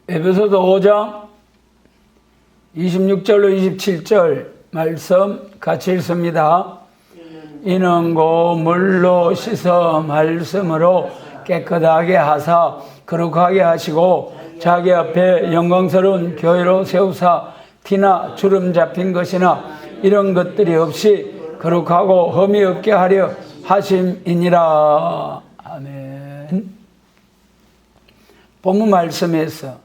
에베소서 5장 26절로 27절 말씀 같이 읽습니다. 이는 곧 물로 씻어 말씀으로 깨끗하게 하사 거룩하게 하시고 자기 앞에 영광스러운 교회로 세우사 티나 주름 잡힌 것이나 이런 것들이 없이 거룩하고 흠이 없게 하려 하심이니라. 아멘. 본문 말씀에서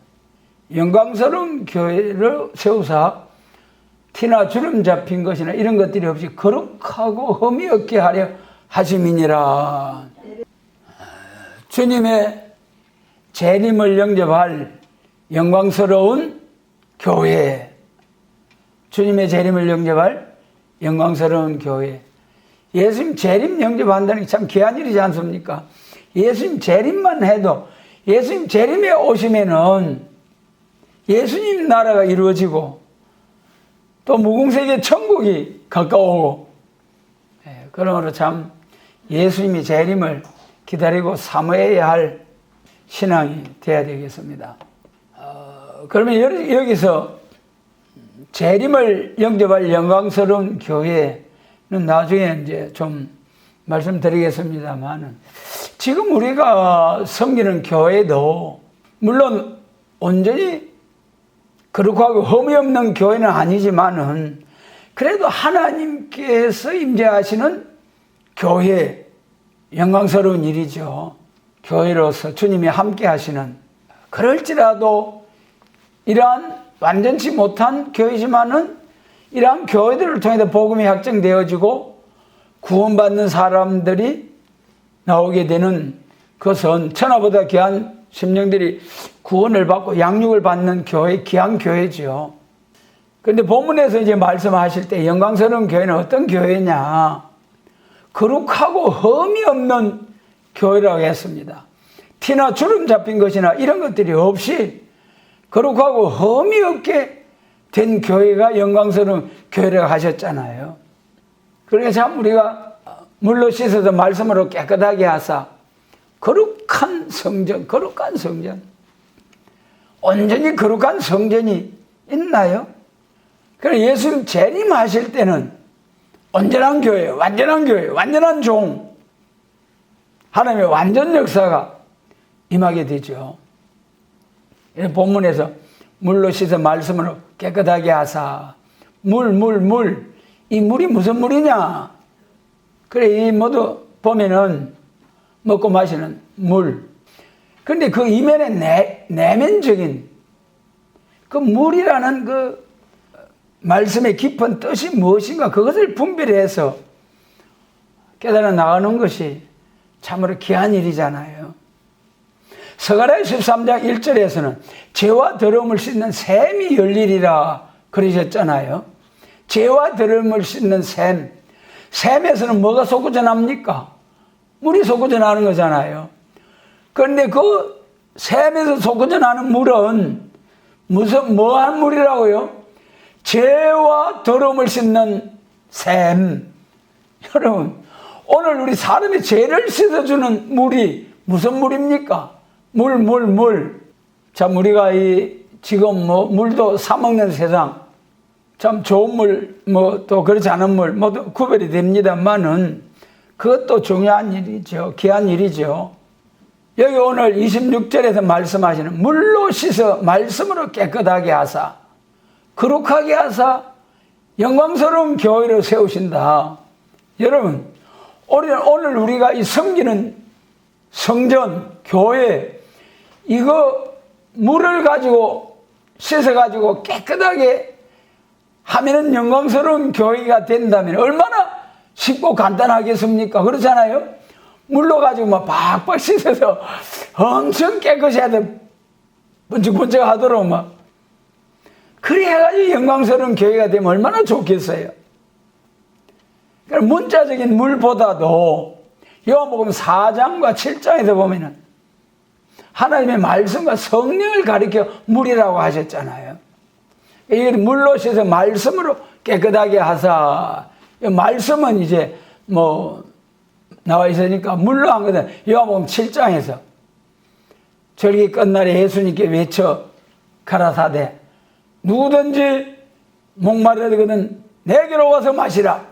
영광스러운 교회를 세우사 티나 주름 잡힌 것이나 이런 것들이 없이 거룩하고 흠이 없게 하려 하심이니라. 주님의 재림을 영접할 영광스러운 교회, 주님의 재림을 영접할 영광스러운 교회. 예수님 재림 영접한다는 게 참 귀한 일이지 않습니까? 예수님 재림만 해도, 예수님 재림에 오시면은 예수님 나라가 이루어지고 또 무궁세계 천국이 가까워오고, 그러므로 참 예수님이 재림을 기다리고 사모해야 할 신앙이 되어야 되겠습니다. 그러면 여기서 재림을 영접할 영광스러운 교회는 나중에 이제 좀 말씀드리겠습니다만, 지금 우리가 섬기는 교회도 물론 온전히 거룩하고 흠이 없는 교회는 아니지만은 그래도 하나님께서 임재하시는 교회, 영광스러운 일이죠. 교회로서 주님이 함께 하시는, 그럴지라도 이러한 완전치 못한 교회지만은 이러한 교회들을 통해서 복음이 확증되어지고 구원받는 사람들이 나오게 되는 것은 천하보다 귀한 심령들이 구원을 받고 양육을 받는 교회, 귀한 교회죠. 그런데 본문에서 이제 말씀하실 때 영광스러운 교회는 어떤 교회냐? 거룩하고 흠이 없는 교회라고 했습니다. 티나 주름 잡힌 것이나 이런 것들이 없이 거룩하고 흠이 없게 된 교회가 영광스러운 교회라고 하셨잖아요. 그러니까 참 우리가 물로 씻어서 말씀으로 깨끗하게 하사 거룩한 성전, 거룩한 성전, 온전히 거룩한 성전이 있나요? 그래서 예수님 재림하실 때는 온전한 교회, 완전한 종, 하나님의 완전 역사가 임하게 되죠. 본문에서 물로 씻어 말씀으로 깨끗하게 하사, 물. 이 물이 무슨 물이냐? 그래, 이 모두 보면은 먹고 마시는 물. 그런데 그 이면에 내면적인 그 물이라는 그 말씀의 깊은 뜻이 무엇인가, 그것을 분별해서 깨달아 나가는 것이 참으로 귀한 일이잖아요. 스가랴 13장 1절에서는 죄와 더러움을 씻는 샘이 열리리라 그러셨잖아요. 죄와 더러움을 씻는 샘. 샘에서는 뭐가 솟구져 납니까? 물이 솟구져 나는 거잖아요. 그런데 그 샘에서 솟구져 나는 물은 뭐한 물이라고요? 죄와 더러움을 씻는 샘. 여러분, 오늘 우리 사람의 죄를 씻어주는 물이 무슨 물입니까? 물. 참 우리가 지금 물도 사먹는 세상, 참 좋은 물, 또 그렇지 않은 물, 모두 구별이 됩니다만은 그것도 중요한 일이죠. 귀한 일이죠. 여기 오늘 26절에서 말씀하시는 물로 씻어 말씀으로 깨끗하게 하사, 거룩하게 하사, 영광스러운 교회를 세우신다. 여러분, 오늘 우리가 이 섬기는 성전, 교회, 이거 물을 가지고 씻어가지고 깨끗하게 하면은 영광스러운 교회가 된다면 얼마나 쉽고 간단하겠습니까? 그렇잖아요? 물로 가지고 막 박박 씻어서 엄청 깨끗이 해야 돼. 번쩍번쩍 하도록 막. 그래 해가지고 영광스러운 교회가 되면 얼마나 좋겠어요? 그러니까 문자적인 물보다도 요한복음 4장과 7장에서 보면은 하나님의 말씀과 성령을 가리켜 물이라고 하셨잖아요. 이게 물로 씻어 말씀으로 깨끗하게 하사. 말씀은 이제 나와 있으니까 물로 한 거는 요한복음 7장에서 절기 끝날에 예수님께 외쳐 가라사대 누구든지 목마르거든 내게로 와서 마시라.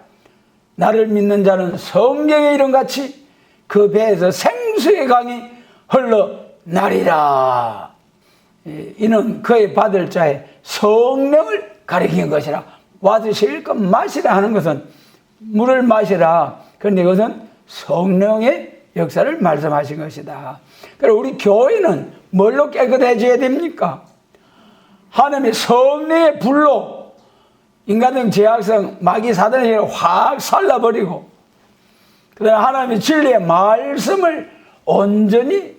나를 믿는 자는 성경의 이름같이 그 배에서 생수의 강이 흘러나리라. 이는 그의 받을 자의 성령을 가리킨 것이라. 와서 실컷 마시라 하는 것은 물을 마시라. 그런데 이것은 성령의 역사를 말씀하신 것이다. 그래서 우리 교회는 뭘로 깨끗해져야 됩니까? 하나님의 성령의 불로 인간적 제약성 마귀 사단을 확 살라버리고 그다음에 하나님의 진리의 말씀을 온전히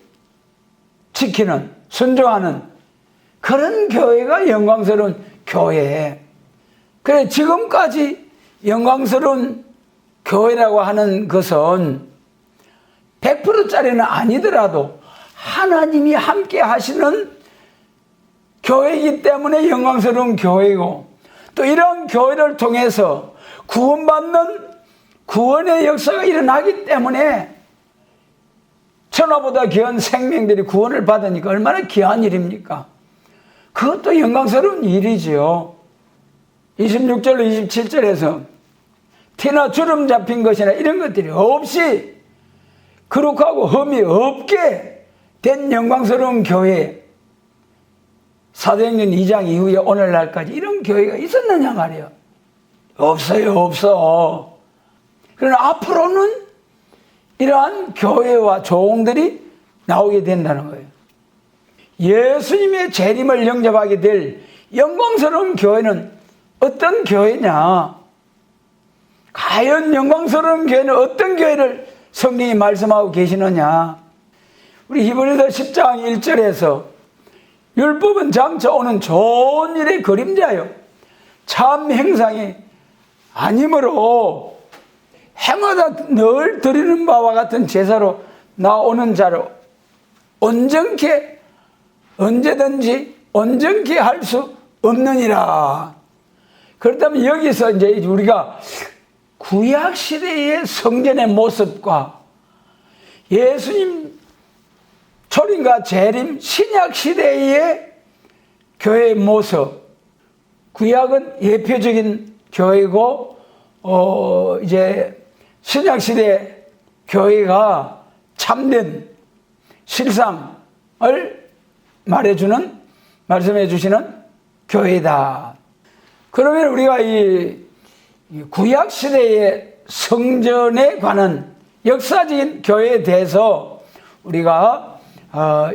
지키는 순종하는 그런 교회가 영광스러운 교회예요. 그래 지금까지 영광스러운 교회라고 하는 것은 100%짜리는 아니더라도 하나님이 함께 하시는 교회이기 때문에 영광스러운 교회이고 또 이런 교회를 통해서 구원받는 구원의 역사가 일어나기 때문에 천하보다 귀한 생명들이 구원을 받으니까 얼마나 귀한 일입니까? 그것도 영광스러운 일이지요. 26절로 27절에서 티나 주름 잡힌 것이나 이런 것들이 없이 거룩하고 흠이 없게 된 영광스러운 교회, 사도행전 2장 이후에 오늘날까지 이런 교회가 있었느냐 말이에요. 없어요, 없어. 그러나 앞으로는 이러한 교회와 종들이 나오게 된다는 거예요. 예수님의 재림을 영접하게 될 영광스러운 교회는 어떤 교회냐? 과연 영광스러운 교회는 어떤 교회를 성경이 말씀하고 계시느냐? 우리 히브리서 10장 1절에서 율법은 장차 오는 좋은 일의 그림자요 참 행상이 아니므로 해마다 늘 드리는 바와 같은 제사로 나오는 자로 온전케 언제든지 온전케 할 수 없느니라. 그렇다면 여기서 이제 우리가 구약 시대의 성전의 모습과 예수님 초림과 재림 신약 시대의 교회의 모습, 구약은 예표적인 교회고 이제 신약 시대 교회가 참된 실상을 말씀해 주시는 교회다. 그러면 우리가 이 구약 시대의 성전에 관한 역사적인 교회에 대해서 우리가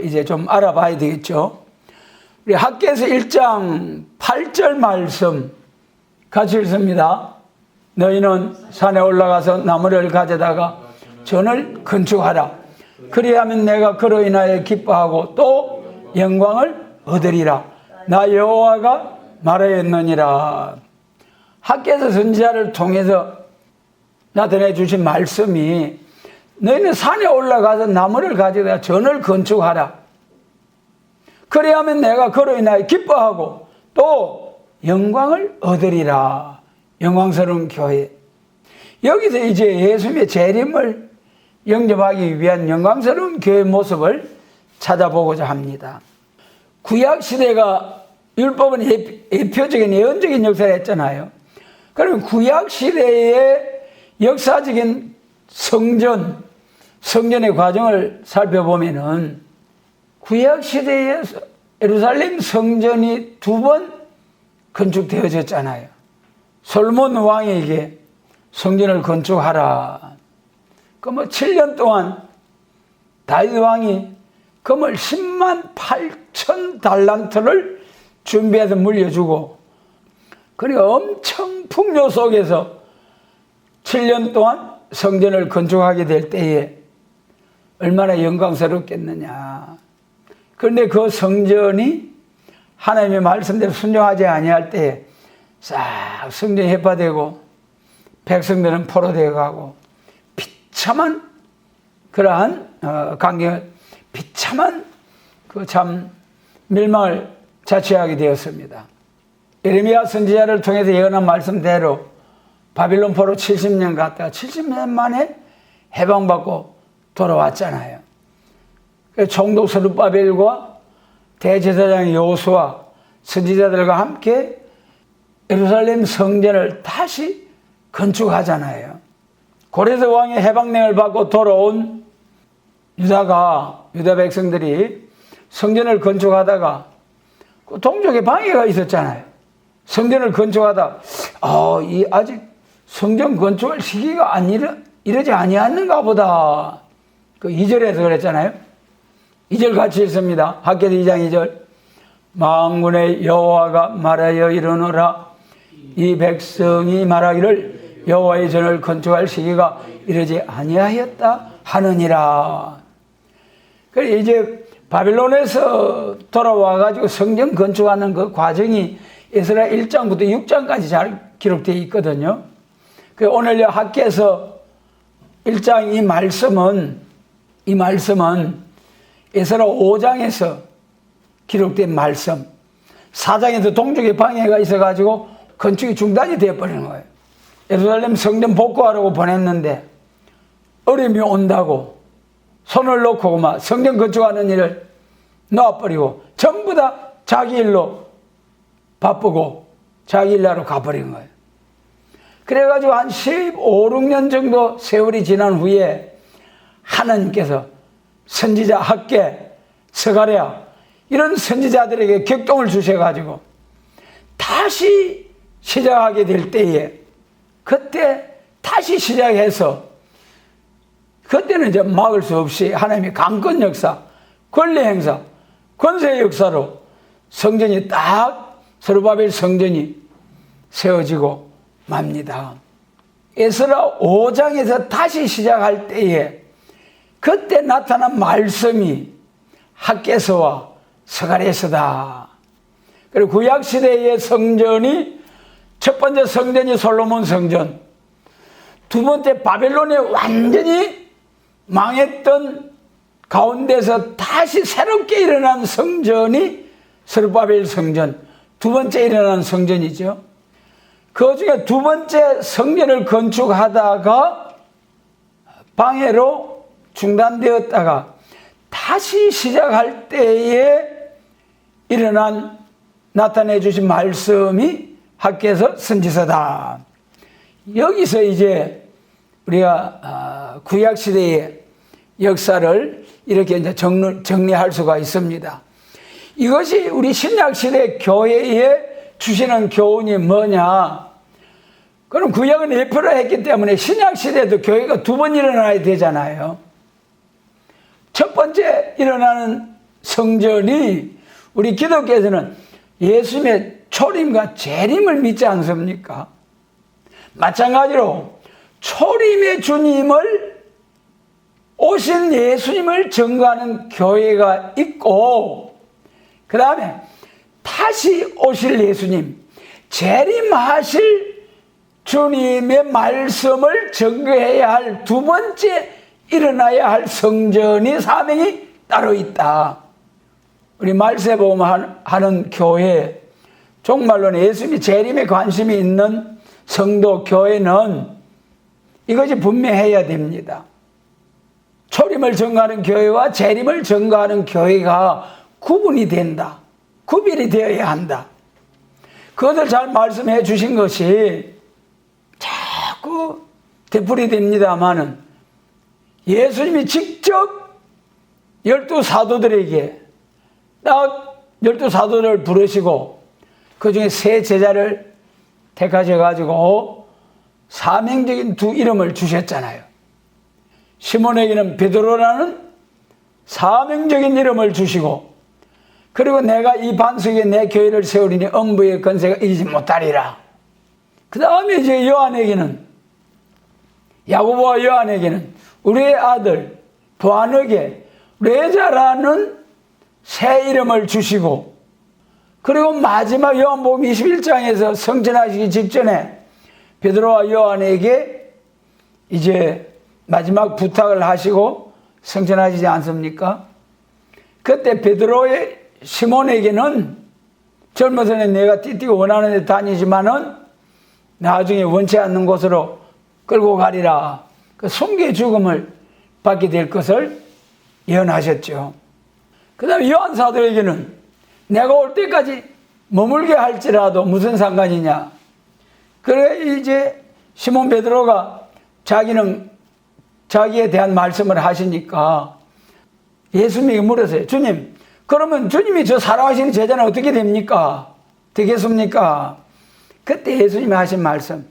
이제 좀 알아봐야 되겠죠. 우리 학개서 1장 8절 말씀 같이 읽습니다. 너희는 산에 올라가서 나무를 가져다가 전을 건축하라. 그리하면 내가 그로 인하여 기뻐하고 또 영광을 얻으리라. 나 여호와가 말하였느니라. 학개서 선지자를 통해서 나타내 주신 말씀이 너희는 산에 올라가서 나무를 가져다가 전을 건축하라. 그래야면 내가 그로 인하여 기뻐하고 또 영광을 얻으리라. 영광스러운 교회. 여기서 이제 예수님의 재림을 영접하기 위한 영광스러운 교회 모습을 찾아보고자 합니다. 구약 시대가 율법은 예표적인 예언적인 역사를 했잖아요. 그러면 구약 시대의 역사적인 성전의 과정을 살펴보면은 구약 시대에 예루살렘 성전이 2번 건축되어졌잖아요. 솔몬 왕에게 성전을 건축하라. 그러면 7년 동안 다윗 왕이 금을 10만 8천 달란트를 준비해서 물려주고 그리고 엄청 풍요 속에서 7년 동안 성전을 건축하게 될 때에 얼마나 영광스럽겠느냐. 그런데 그 성전이 하나님의 말씀대로 순종하지 아니할 때에 싹 성전이 해파되고 백성들은 포로되어 가고 비참한 그러한 강경 비참한 그 참 멸망을 자취하게 되었습니다. 예레미야 선지자를 통해서 예언한 말씀대로 바빌론 포로 70년 갔다가 70년 만에 해방받고 돌아왔잖아요. 총독 스룹바벨과 대제사장 여호수아 선지자들과 함께 예루살렘 성전을 다시 건축하잖아요. 고레스 왕의 해방령을 받고 돌아온 유다 백성들이 성전을 건축하다가 그 동족의 방해가 있었잖아요. 성전을 건축하다 아직 성전 건축할 시기가 이러지 아니었는가 보다. 그 2절에서 그랬잖아요. 2절 같이 읽습니다. 학개서 2장 2절. 만군의 여호와가 말하여 이르노라. 이 백성이 말하기를 여호와의 전을 건축할 시기가 이르지 아니하였다 하느니라. 그래 이제 바빌론에서 돌아와가지고 성전 건축하는 그 과정이 에스라 1장부터 6장까지 잘 기록되어 있거든요. 그 오늘 학개서 1장 이 말씀은 에스라 5장에서 기록된 말씀. 4장에서 동족의 방해가 있어가지고 건축이 중단이 되어버리는 거예요. 예루살렘 성전 복구하라고 보냈는데 어려움이 온다고 손을 놓고 막 성전 건축하는 일을 놓아버리고 전부 다 자기 일로 바쁘고 자기 일하러 가버린 거예요. 그래가지고 한 15, 16년 정도 세월이 지난 후에 하나님께서 선지자 학개, 스가랴 이런 선지자들에게 격동을 주셔가지고 다시 시작하게 될 때에 그때 다시 시작해서 그때는 이제 막을 수 없이 하나님의 강권 역사, 권리 행사, 권세 역사로 성전이 딱 스룹바벨 성전이 세워지고 맙니다. 에스라 5장에서 다시 시작할 때에 그때 나타난 말씀이 학개서와 스가랴서다. 그리고 구약시대의 성전이 첫 번째 성전이 솔로몬 성전, 두 번째 바벨론에 완전히 망했던 가운데서 다시 새롭게 일어난 성전이 스룹바벨 성전, 두 번째 일어난 성전이죠. 그 중에 두 번째 성전을 건축하다가 방해로 중단되었다가 다시 시작할 때에 나타내 주신 말씀이 학개서 선지서다. 여기서 이제 우리가 구약시대의 역사를 이렇게 이제 정리할 수가 있습니다. 이것이 우리 신약시대 교회에 주시는 교훈이 뭐냐? 그럼 구약은 예표를 했기 때문에 신약시대도 교회가 두 번 일어나야 되잖아요. 첫 번째 일어나는 성전이 우리 기독교에서는 예수님의 초림과 재림을 믿지 않습니까? 마찬가지로 초림의 주님을 오신 예수님을 증거하는 교회가 있고 그 다음에 다시 오실 예수님, 재림하실 주님의 말씀을 증거해야 할 두 번째 일어나야 할 성전이 사명이 따로 있다. 우리 말세보험 하는 교회, 정말로는 예수님이 재림에 관심이 있는 성도 교회는 이것이 분명해야 됩니다. 초림을 증거하는 교회와 재림을 증거하는 교회가 구분이 된다. 구별이 되어야 한다. 그것을 잘 말씀해 주신 것이 자꾸 되풀이 됩니다마는 예수님이 직접 12사도들에게 딱 12사도를 부르시고 그 중에 세 제자를 택하셔가지고 사명적인 두 이름을 주셨잖아요. 시몬에게는 베드로라는 사명적인 이름을 주시고 그리고 내가 이 반석에 내 교회를 세우리니 음부의 권세가 이기지 못하리라. 그 다음에 이제 야고보와 요한에게는 우리의 아들 보아너게 레자라는 새 이름을 주시고 그리고 마지막 요한복음 21장에서 성천하시기 직전에 베드로와 요한에게 이제 마지막 부탁을 하시고 성천하시지 않습니까? 그때 베드로의 시몬에게는 젊어서는 내가 띠띠고 원하는 데 다니지만은 나중에 원치 않는 곳으로 끌고 가리라. 그 송개 죽음을 받게 될 것을 예언하셨죠. 그 다음에 요한 사도에게는 내가 올 때까지 머물게 할지라도 무슨 상관이냐. 그래 이제 시몬 베드로가 자기에 대한 말씀을 하시니까 예수님이 물었어요. 주님, 그러면 주님이 저 사랑하시는 제자는 어떻게 됩니까? 되겠습니까? 그때 예수님이 하신 말씀,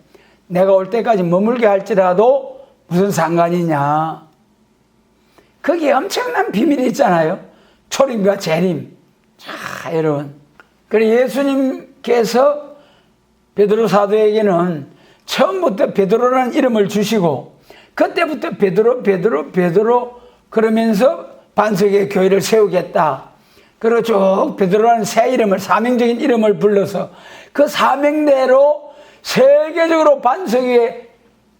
내가 올 때까지 머물게 할지라도 무슨 상관이냐. 거기에 엄청난 비밀이 있잖아요. 초림과 재림. 자, 여러분. 그래 예수님께서 베드로 사도에게는 처음부터 베드로라는 이름을 주시고 그때부터 베드로 그러면서 반석의 교회를 세우겠다. 그리고 쭉 베드로라는 새 이름을, 사명적인 이름을 불러서 그 사명대로 세계적으로 반석 위에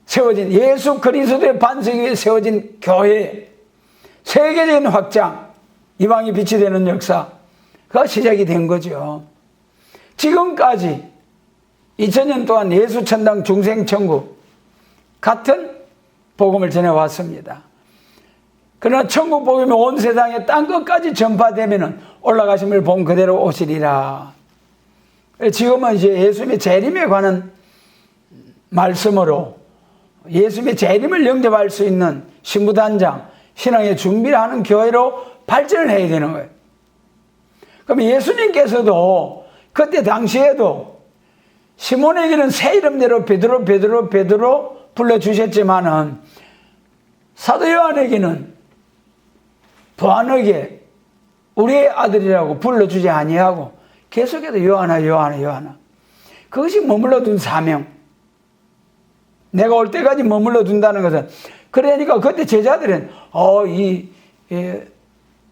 세워진, 예수 그리스도의 반석 위에 세워진 교회, 세계적인 확장, 이방이 빛이 되는 역사가 시작이 된 거죠. 지금까지 2000년 동안 예수 천당 중생 천국 같은 복음을 전해왔습니다. 그러나 천국 복음이 온 세상에 땅 끝까지 전파되면 올라가심을 본 그대로 오시리라. 지금은 이제 예수님의 재림에 관한 말씀으로 예수님의 재림을 영접할 수 있는 신부단장, 신앙의 준비를 하는 교회로 발전을 해야 되는 거예요. 그럼 예수님께서도 그때 당시에도 시몬에게는 새 이름대로 베드로 불러주셨지만은 사도 요한에게는 보안하게 우리의 아들이라고 불러주지 아니하고 계속해서 요한아. 그것이 머물러 둔 사명. 내가 올 때까지 머물러 둔다는 것은, 그러니까 그때 제자들은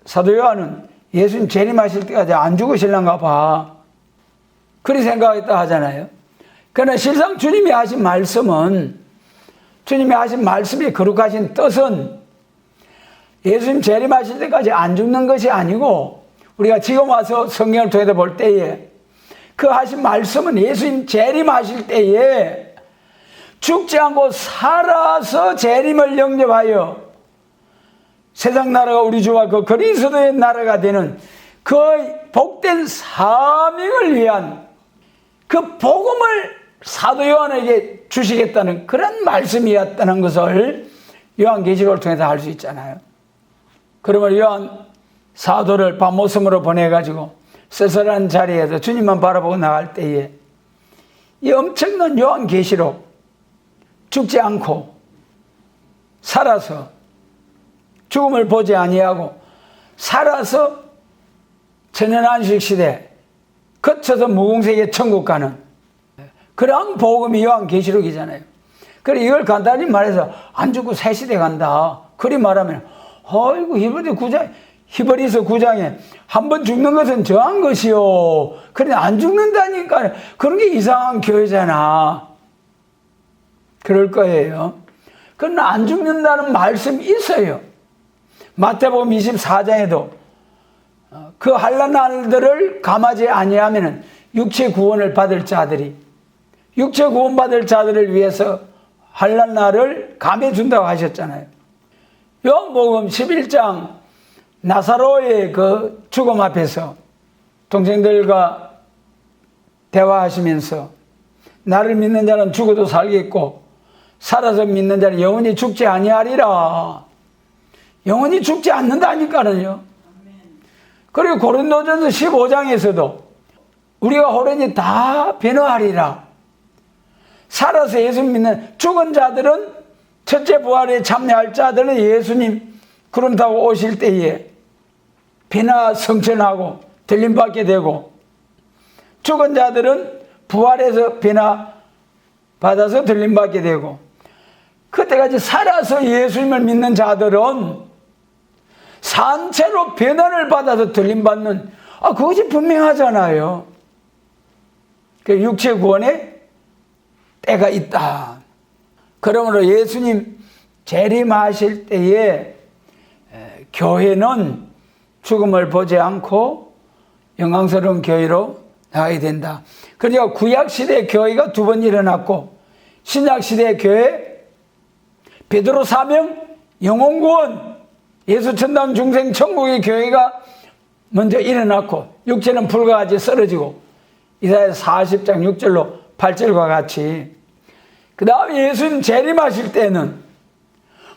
사도 요한은 예수님 재림하실 때까지 안 죽으실란가 봐. 그리 생각했다 하잖아요. 그러나 실상 주님이 하신 말씀의 거룩하신 뜻은 예수님 재림하실 때까지 안 죽는 것이 아니고, 우리가 지금 와서 성경을 통해서 볼 때에 그 하신 말씀은 예수님 재림하실 때에 죽지 않고 살아서 재림을 영접하여 세상 나라가 우리 주와 그 그리스도의 나라가 되는 그 복된 사명을 위한 그 복음을 사도 요한에게 주시겠다는 그런 말씀이었다는 것을 요한계시록을 통해서 알 수 있잖아요. 그러면 요한 사도를 밤모섬으로 보내가지고 쓸쓸한 자리에서 주님만 바라보고 나갈 때에 이 엄청난 요한계시록, 죽지 않고 살아서 죽음을 보지 아니하고 살아서 천연안식 시대 거쳐서 무공세계 천국 가는 그런 복음이 요한계시록이잖아요. 그래 이걸 간단히 말해서 안 죽고 새 시대 간다. 그리 말하면 아이고 히브리서 9장에 한 번 죽는 것은 정한 것이요. 그래 안 죽는다니까 그런 게 이상한 교회잖아. 그럴 거예요. 그러나 안 죽는다는 말씀이 있어요. 마태복음 24장에도 그 한란 날들을 감하지 아니하면 육체 구원을 받을 자들이, 육체 구원 받을 자들을 위해서 한란 날을 감해 준다고 하셨잖아요. 요한복음 11장 나사로의 그 죽음 앞에서 동생들과 대화하시면서 나를 믿는 자는 죽어도 살겠고 살아서 믿는 자는 영원히 죽지 아니하리라. 영원히 죽지 않는다니까는요. 그리고 고린도전서 15장에서도 우리가 호련히 다 변화하리라. 살아서 예수 믿는 죽은 자들은 첫째 부활에 참여할 자들은 예수님 구름 타고 오실 때에 변화 성천하고 들림받게 되고, 죽은 자들은 부활해서 변화 받아서 들림받게 되고, 그때까지 살아서 예수님을 믿는 자들은 산채로 변화를 받아서 들림받는, 그것이 분명하잖아요. 그 육체 구원에 때가 있다. 그러므로 예수님 재림하실 때에 교회는 죽음을 보지 않고 영광스러운 교회로 나가야 된다. 그러니까 구약시대의 교회가 두 번 일어났고 신약시대의 교회, 베드로 사명, 영혼구원, 예수천당 중생 천국의 교회가 먼저 일어났고 육체는 불과 같이 쓰러지고 이사야서 40장 6절로 8절과 같이 그 다음에 예수님 재림하실 때는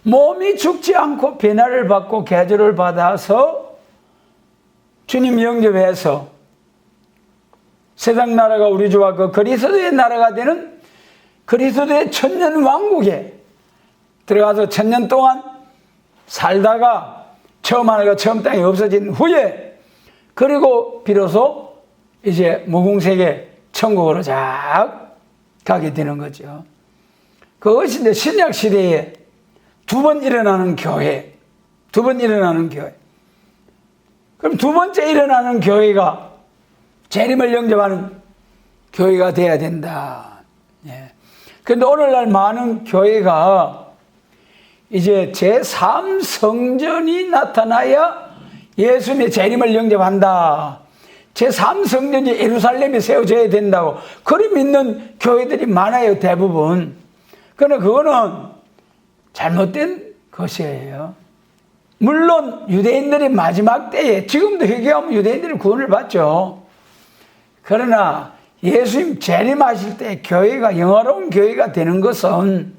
몸이 죽지 않고 변화를 받고 계절을 받아서 주님 영접해서 세상 나라가 우리 주와 그 그리스도의 나라가 되는 그리스도의 천년 왕국에 들어가서 천년 동안 살다가 처음 하나가 처음 땅에 없어진 후에 그리고 비로소 이제 무궁세계 천국으로 쫙 가게 되는 거죠. 그것이 이제 신약 시대에 두 번 일어나는 교회, 두 번 일어나는 교회. 그럼 두 번째 일어나는 교회가 재림을 영접하는 교회가 돼야 된다. 예. 그런데 오늘날 많은 교회가 이제 제3성전이 나타나야 예수님의 재림을 영접한다. 제3성전이 예루살렘에 세워져야 된다고 그리 믿는 교회들이 많아요, 대부분. 그러나 그거는 잘못된 것이에요. 물론 유대인들이 마지막 때에 지금도 회개하면 유대인들이 구원을 받죠. 그러나 예수님 재림하실 때 교회가 영화로운 교회가 되는 것은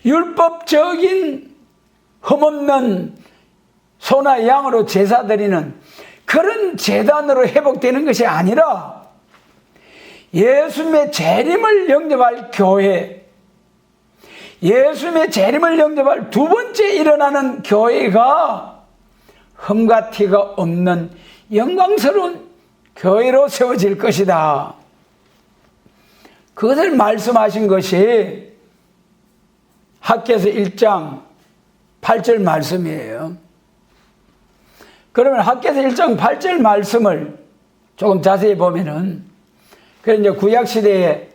율법적인 흠없는 소나 양으로 제사 드리는 그런 제단으로 회복되는 것이 아니라 예수님의 재림을 영접할 교회, 예수님의 재림을 영접할 두 번째 일어나는 교회가 흠과 티가 없는 영광스러운 교회로 세워질 것이다. 그것을 말씀하신 것이 학개서 1장 8절 말씀이에요. 그러면 학개서 1장 8절 말씀을 조금 자세히 보면은, 그래서 이제 구약시대에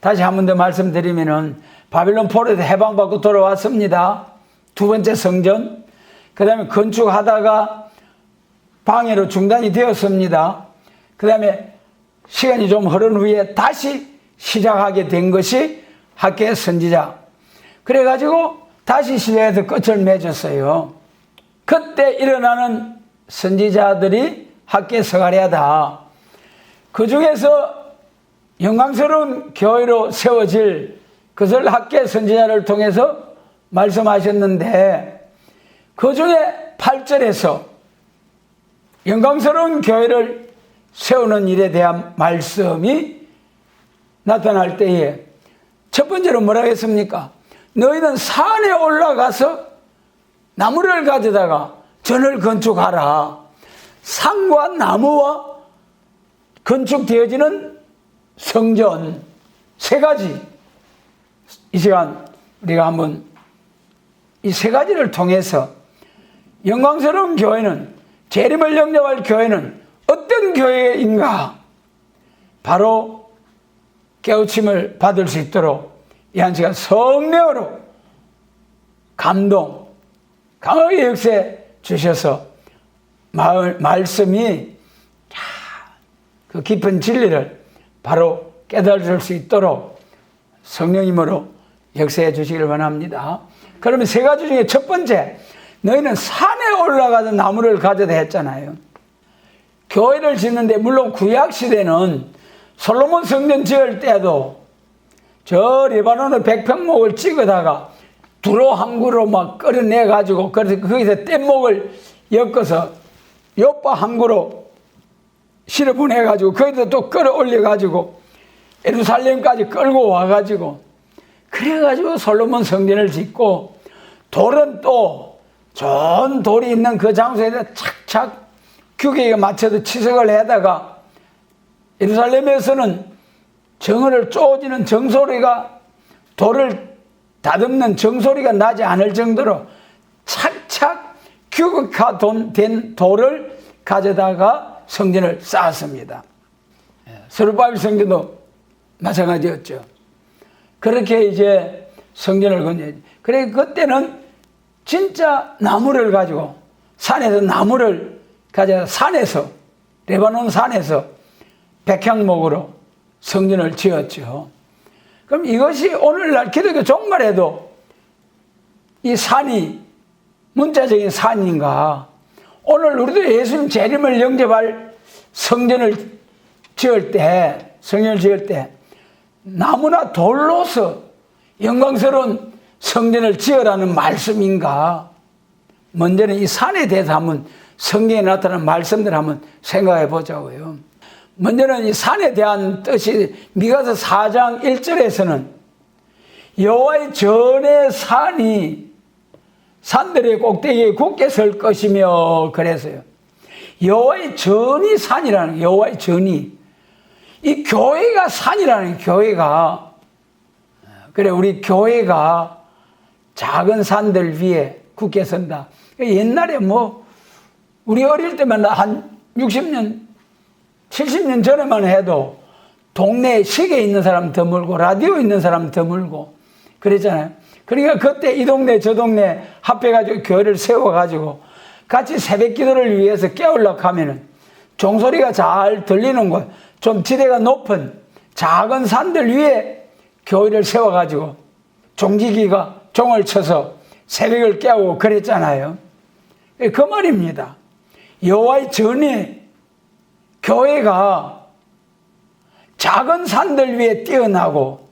다시 한 번 더 말씀드리면은 바빌론 포로에서 해방받고 돌아왔습니다. 두 번째 성전. 그 다음에 건축하다가 방해로 중단이 되었습니다. 그 다음에 시간이 좀 흐른 후에 다시 시작하게 된 것이 학개의 선지자. 그래가지고 다시 시작해서 끝을 맺었어요. 그때 일어나는 선지자들이 학개 스가랴다. 그 중에서 영광스러운 교회로 세워질 그것을 학개 선지자를 통해서 말씀하셨는데, 그 중에 8절에서 영광스러운 교회를 세우는 일에 대한 말씀이 나타날 때에 첫 번째로 뭐라고 했습니까? 너희는 산에 올라가서 나무를 가져다가 전을 건축하라. 산과 나무와 건축되어지는 성전 세 가지. 이 시간 우리가 한번 이 세 가지를 통해서 영광스러운 교회는, 재림을 영접할 교회는 어떤 교회인가 바로 깨우침을 받을 수 있도록 이 한 시간 성령으로 감동 강하게 역사해 주셔서 말씀이 그 깊은 진리를 바로 깨달을 수 있도록 성령님으로 역사해 주시기를 원합니다. 그러면 세 가지 중에 첫 번째, 너희는 산에 올라가서 나무를 가져다 했잖아요. 교회를 짓는데 물론 구약시대는 솔로몬 성전 지을 때도 저 레바논의 백평목을 찍어다가 두로 한 그루 막 끌어내가지고, 그래서 거기서 뗏목을 엮어서 요파 한 그루 실어 보내가지고 거기서 또 끌어올려가지고 예루살렘까지 끌고 와가지고, 그래가지고 솔로몬 성전을 짓고, 돌은 또 좋은 돌이 있는 그 장소에다 착착 규격에 맞춰서 치석을 해다가 예루살렘에서는 정을 쪼지는 정소리가, 돌을 다듬는 정소리가 나지 않을 정도로 착착 규격화된 돌을 가져다가 성전을 쌓았습니다. 스룹바벨 성전도 마찬가지였죠. 그렇게 이제 성전을 건축. 그래 그때는 진짜 나무를 가지고 산에서 나무를 가져 산에서 레바논 산에서 백향목으로 성전을 지었죠. 그럼 이것이 오늘날 기독교 종말에도 이 산이 문자적인 산인가, 오늘 우리도 예수님 재림을 영접할 성전을 지을 때 나무나 돌로서 영광스러운 성전을 지으라는 말씀인가? 먼저는 이 산에 대해서 한번 성경에 나타난 말씀들을 한번 생각해 보자고요. 먼저는 이 산에 대한 뜻이 미가서 4장 1절에서는 여호와의 전의 산이 산들의 꼭대기에 굳게 설 것이며 그래서요. 여호와의 전이 산이라는 여호와의 전이 이 교회가 산이라는 교회가 그래 우리 교회가 작은 산들 위에 굳게 선다. 옛날에 우리 어릴 때만 한 60년 70년 전에만 해도 동네에 시계 있는 사람 드물고 라디오 있는 사람 드물고 그랬잖아요. 그러니까 그때 이 동네 저 동네 합해가지고 교회를 세워가지고 같이 새벽 기도를 위해서 깨우려고 하면은 종소리가 잘 들리는 곳, 좀 지대가 높은 작은 산들 위에 교회를 세워가지고 종지기가 종을 쳐서 새벽을 깨우고 그랬잖아요. 그 말입니다. 여호와의 전에 교회가 작은 산들 위에 뛰어나고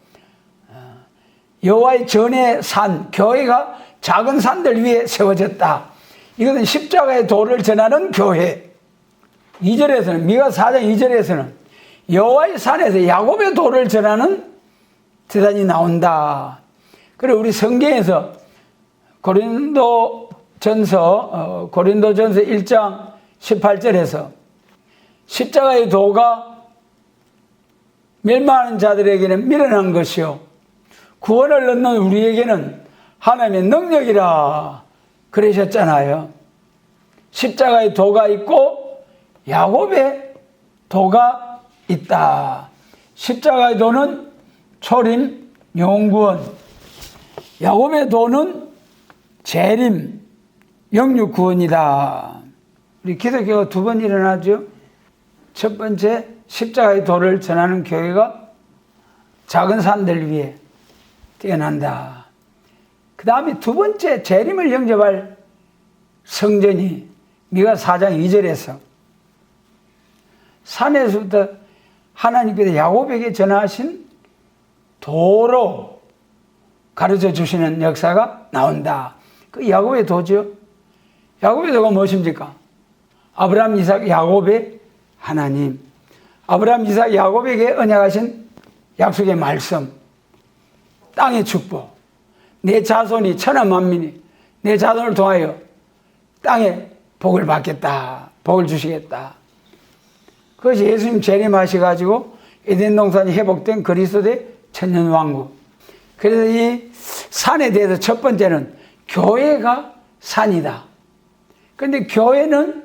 여호와의 전의 산, 교회가 작은 산들 위에 세워졌다. 이것은 십자가의 도를 전하는 교회. 2절에서는 미가 4장 2절에서는 여호와의 산에서 야곱의 도를 전하는 대단히 나온다. 그리고 우리 성경에서 고린도전서 1장 18절에서 십자가의 도가 멸망하는 자들에게는 미련한 것이요 구원을 얻는 우리에게는 하나님의 능력이라 그러셨잖아요. 십자가의 도가 있고 야곱의 도가 있다. 십자가의 도는 초림, 영구원, 야곱의 도는 재림, 영육구원이다. 우리 기독교가 두 번 일어나죠. 첫 번째 십자가의 도를 전하는 교회가 작은 산들 위에 뛰어난다. 그 다음에 두 번째 재림을 영접할 성전이 미가 4장 2절에서 산에서부터 하나님께서 야곱에게 전하신 도로 가르쳐 주시는 역사가 나온다. 그 야곱의 도죠. 야곱의 도가 무엇입니까? 아브라함, 이삭, 야곱의 하나님. 아브라함, 이삭, 야곱에게 언약하신 약속의 말씀. 땅의 축복. 내 자손이 천하 만민이 내 자손을 통하여 땅에 복을 받겠다. 복을 주시겠다. 그것이 예수님 재림하셔가지고 에덴 동산이 회복된 그리스도의 천년왕국. 그래서 이 산에 대해서 첫 번째는 교회가 산이다. 그런데 교회는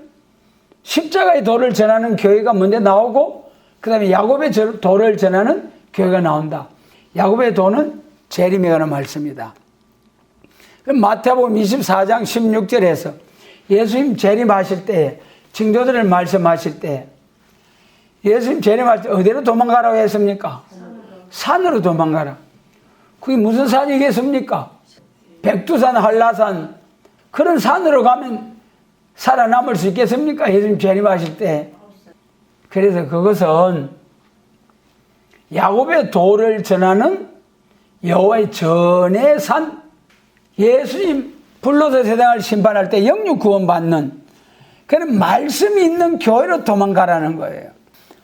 십자가의 도를 전하는 교회가 먼저 나오고 그 다음에 야곱의 도를 전하는 교회가 나온다. 야곱의 도는 재림에 관한 말씀이다. 마태복음 24장 16절에서 예수님 재림하실 때 징조들을 말씀하실 때 예수님 재림할 때 어디로 도망가라고 했습니까? 산으로 도망가라. 그게 무슨 산이겠습니까? 백두산, 한라산 그런 산으로 가면 살아남을 수 있겠습니까? 예수님 재림하실 때. 그래서 그것은 야곱의 도를 전하는 여호와의 전의 산, 예수님 불러서 세상을 심판할 때 영육 구원 받는 그런 말씀이 있는 교회로 도망가라는 거예요.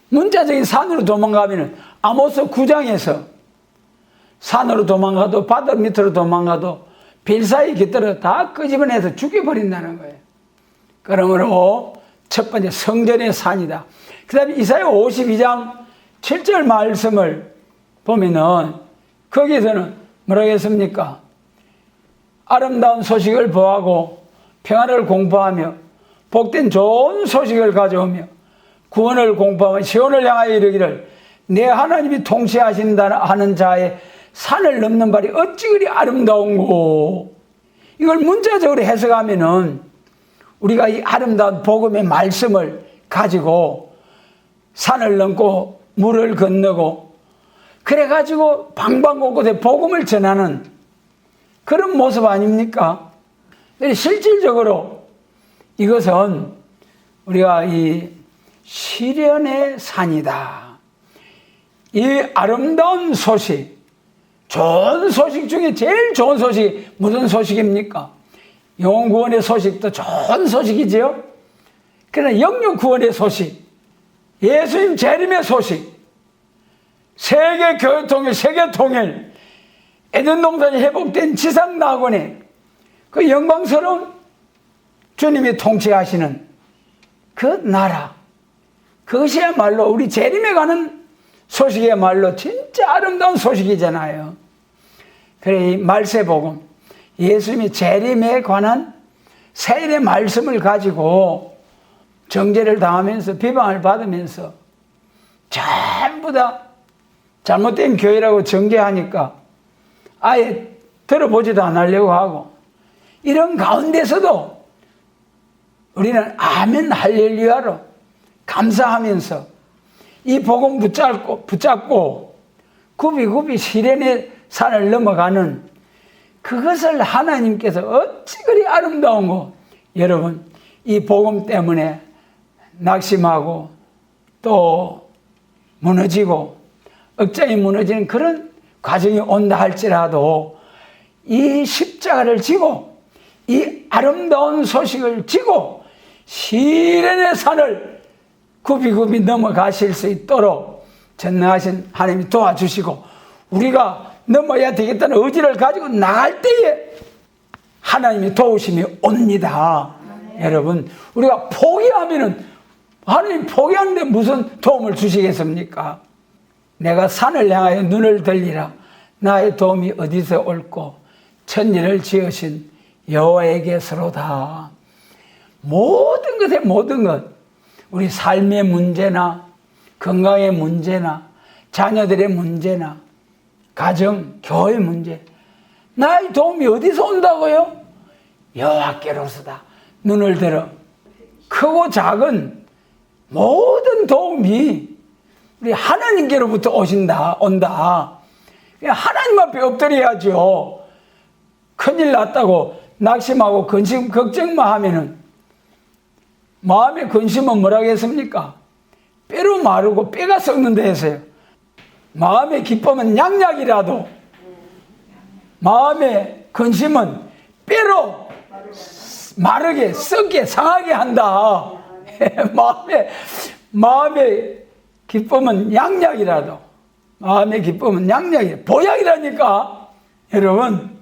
문자적인 산으로 도망가면 아모스 9장에서 산으로 도망가도 바다 밑으로 도망가도 빌사에 깃들어 다 끄집어내서 죽여버린다는 거예요. 그러므로 첫 번째 성전의 산이다. 그 다음에 이사야 52장 7절 말씀을 보면은 거기에서는 뭐라고 했습니까? 아름다운 소식을 보하고 평화를 공포하며 복된 좋은 소식을 가져오며 구원을 공포하며 시온을 향하여 이르기를 내 하나님이 통치하신다 하는 자의 산을 넘는 발이 어찌 그리 아름다운고. 이걸 문자적으로 해석하면은 우리가 이 아름다운 복음의 말씀을 가지고 산을 넘고 물을 건너고 그래가지고 방방곳곳에 복음을 전하는 그런 모습 아닙니까? 실질적으로 이것은 우리가 이 시련의 산이다. 이 아름다운 소식, 좋은 소식 중에 제일 좋은 소식이 무슨 소식입니까? 영혼 구원의 소식도 좋은 소식이지요. 그러나 영육 구원의 소식, 예수님 재림의 소식, 세계 교회 통일, 세계 통일, 에덴 동산이 회복된 지상 낙원의 그 영광스러운 주님이 통치하시는 그 나라, 그것이야말로 우리 재림에 가는 소식이야말로 진짜 아름다운 소식이잖아요. 그래, 이 말세복음, 예수님이 재림에 관한 세일의 말씀을 가지고 정죄를 당하면서 비방을 받으면서 전부 다 잘못된 교회라고 정죄하니까 아예 들어보지도 않으려고 하고, 이런 가운데서도 우리는 아멘 할렐루야로 감사하면서 이 복음 붙잡고 굽이굽이 시련의 산을 넘어가는 그것을 하나님께서 어찌 그리 아름다운 거. 여러분, 이 복음 때문에 낙심하고 또 무너지고 억장이 무너지는 그런 과정이 온다 할지라도 이 십자가를 지고 이 아름다운 소식을 지고 시련의 산을 굽이굽이 넘어가실 수 있도록 전능하신 하나님이 도와주시고, 우리가 넘어야 되겠다는 의지를 가지고 나갈 때에 하나님이 도우심이 옵니다. 여러분, 우리가 포기하면은 하나님 포기하는데 무슨 도움을 주시겠습니까? 내가 산을 향하여 눈을 들리라. 나의 도움이 어디서 올꼬? 천지를 지으신 여호와에게서로다. 모든 것에 모든 것, 우리 삶의 문제나 건강의 문제나 자녀들의 문제나 가정, 교회 문제, 나의 도움이 어디서 온다고요? 여호와께로서다. 눈을 들어. 크고 작은 모든 도움이 우리 하나님께로부터 온다. 하나님 앞에 엎드려야죠. 큰일 났다고 낙심하고 근심, 걱정만 하면은 마음의 근심은 뭐라고 했습니까? 뼈로 마르고 뼈가 썩는다 했어요. 마음의 기쁨은 양약이라도 마음의 근심은 뼈로 마르게, 썩게, 상하게 한다. 마음의 기쁨은 양약이라도, 마음의 기쁨은 양약이라도, 보약이라니까. 여러분,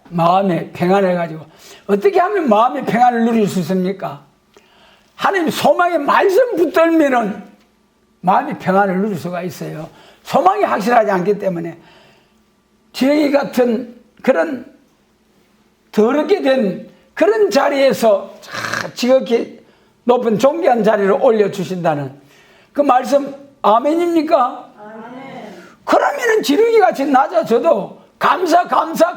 마음의 평안을 가지고 어떻게 하면 마음의 평안을 누릴 수 있습니까? 하나님 소망의 말씀 붙들면은 마음의 평안을 누릴 수가 있어요. 소망이 확실하지 않기 때문에 지렁이 같은 그런 더럽게 된 그런 자리에서 지극히 높은 존귀한 자리로 올려주신다는 그 말씀 아멘입니까? 아멘. 그러면은 지렁이 같이 낮아져도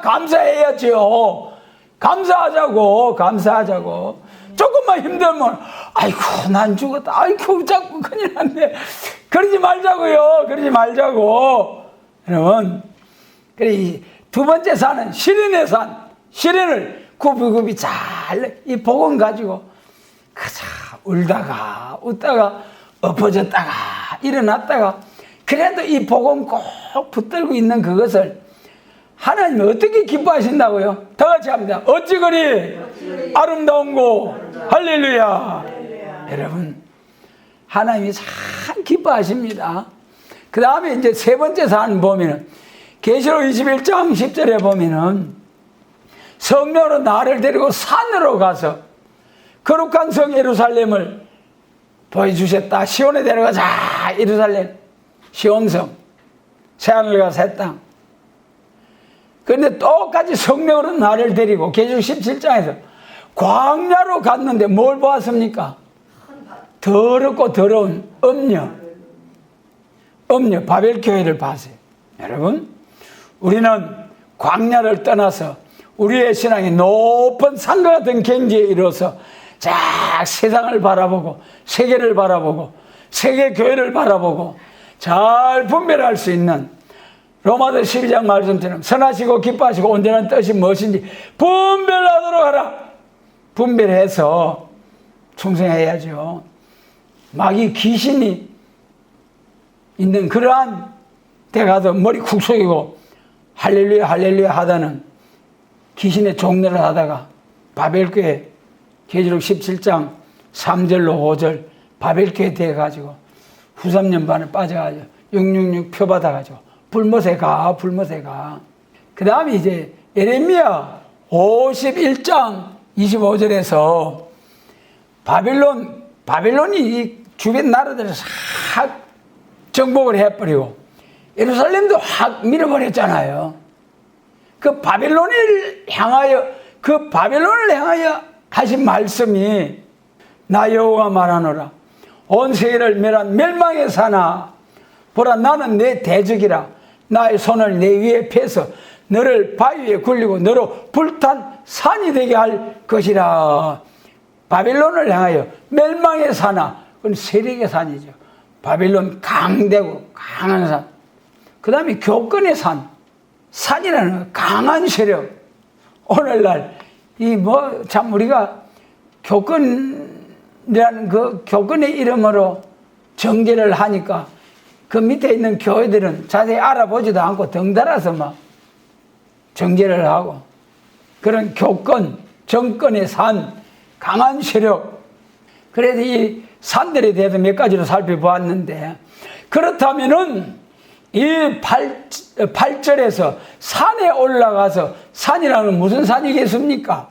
감사해야죠. 감사하자고. 조금만 힘들면 아이고 난 죽었다, 아이고 자꾸 큰일 났네, 그러지 말자고. 여러분, 그래, 이 두 번째 산은 시련의 산, 시련을 굽이굽이 잘 이 복음 가지고 그저 울다가 웃다가 엎어졌다가 일어났다가, 그래도 이 복음 꼭 붙들고 있는 그것을 하나님이 어떻게 기뻐하신다고요? 다 같이 합니다. 어찌 그리 아름다운 고 할렐루야. 여러분, 하나님이 참 기뻐하십니다. 그 다음에 이제 세 번째 산 보면은 계시록 21장 10절에 보면은 성령으로 나를 데리고 산으로 가서 거룩한 성 예루살렘을 보여주셨다. 시온에 데려가자. 예루살렘 시온성, 새하늘과 새 땅. 그런데 똑같이 성령으로 나를 데리고 계시록 17장에서 광야로 갔는데 뭘 보았습니까? 더럽고 더러운 음녀 바벨교회를 봤어요. 여러분, 우리는 광야를 떠나서 우리의 신앙이 높은 산과 같은 경지에 이르러서 쫙 세상을 바라보고 세계를 바라보고 세계 교회를 바라보고 잘 분별할 수 있는 로마서 12장 말씀처럼 선하시고 기뻐하시고 온전한 뜻이 무엇인지 분별하도록 하라. 분별해서 충성해야죠. 마귀 귀신이 있는 그러한 데 가서 머리 쿡 숙이고 할렐루야 할렐루야 하다는 귀신의 종로를 하다가 바벨교회 계시록 17장 3절로 5절 바벨교회 돼가지고 후 3년 반에 빠져가지고 666 표 받아가지고 불못에 가. 그 다음에 이제 예레미야 51장 25절에서 바벨론이 이 주변 나라들을 싹 정복을 해버리고 예루살렘도 확 밀어버렸잖아요. 그 바벨론을 향하여 하신 말씀이 나 여호와가 말하노라. 온 세계를 멸한 멸망의 사나 보라 나는 내 대적이라. 나의 손을 내 위에 펴서 너를 바위 위에 굴리고 너로 불탄 산이 되게 할 것이라. 바벨론을 향하여 멸망의 사나, 그건 세력의 산이죠. 바벨론 강대고 강한 산. 그 다음에 교권의 산이라는 강한 세력. 오늘날 참 우리가 교권이라는 그 교권의 이름으로 정죄를 하니까 그 밑에 있는 교회들은 자세히 알아보지도 않고 덩달아서 막 정죄를 하고 그런 교권, 정권의 산, 강한 세력. 그래서 이 산들에 대해서 몇 가지로 살펴보았는데 그렇다면은 이 8절에서 산에 올라가서 산이라는 무슨 산이겠습니까?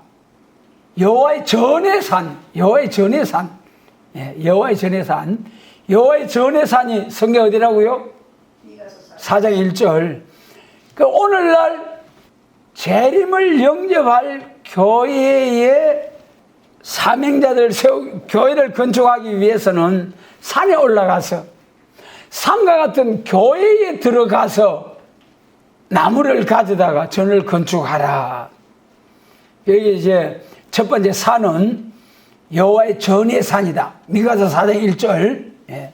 여호와의 전의 산. 여호와의 전의 산이 성경 어디라고요? 4장 1절. 그 오늘날 재림을 영접할 교회의 사명자들 교회를 건축하기 위해서는 산에 올라가서 산과 같은 교회에 들어가서 나무를 가져다가 전을 건축하라. 여기 이제 첫 번째 산은 여호와의 전의 산이다. 미가서 4장 1절. 예.